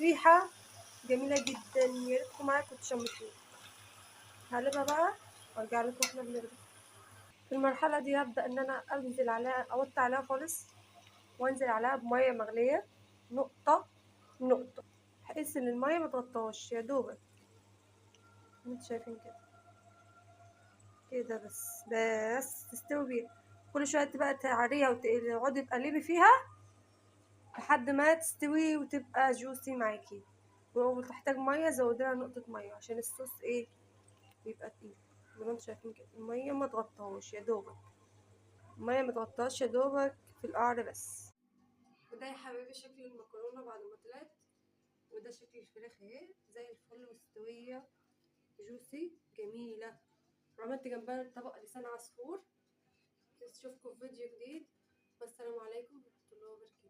ريحة جميلة جدا، يا ريتكم معايا كنت شميتوه. هقلبها بقى وارجع لكم واحنا بنغلي. في المرحلة دي هبدأ ان انا انزل عليها، اوطي عليها خالص وانزل عليها بمية مغلية نقطة نقطة، بحيث ان المية متغطاش، يا دوبك انتوا شايفين كده كده بس تستوي بيها. كل شوية تبقى تعريها وتقعدي تقلبي فيها لحد ما تستوي وتبقى جوسي معاكي. ولو تحتاج مية زوديها نقطة مية عشان الصوص ايه بيبقى تقيل. زي ما انتوا شايفين كده المية ما تغطاهوش، يا دوبك المية ما تغطاهاش، يا دوبك في القعر بس. وده يا حبايبي شكل المكرونة بعد ما طلعت، وده شكل الفراخ اهي زي الفل مستوية جوسي جميلة. وعملت جنبها طبق لسان عصفور. اشوفكم في فيديو جديد، والسلام عليكم ورحمة الله وبركاته.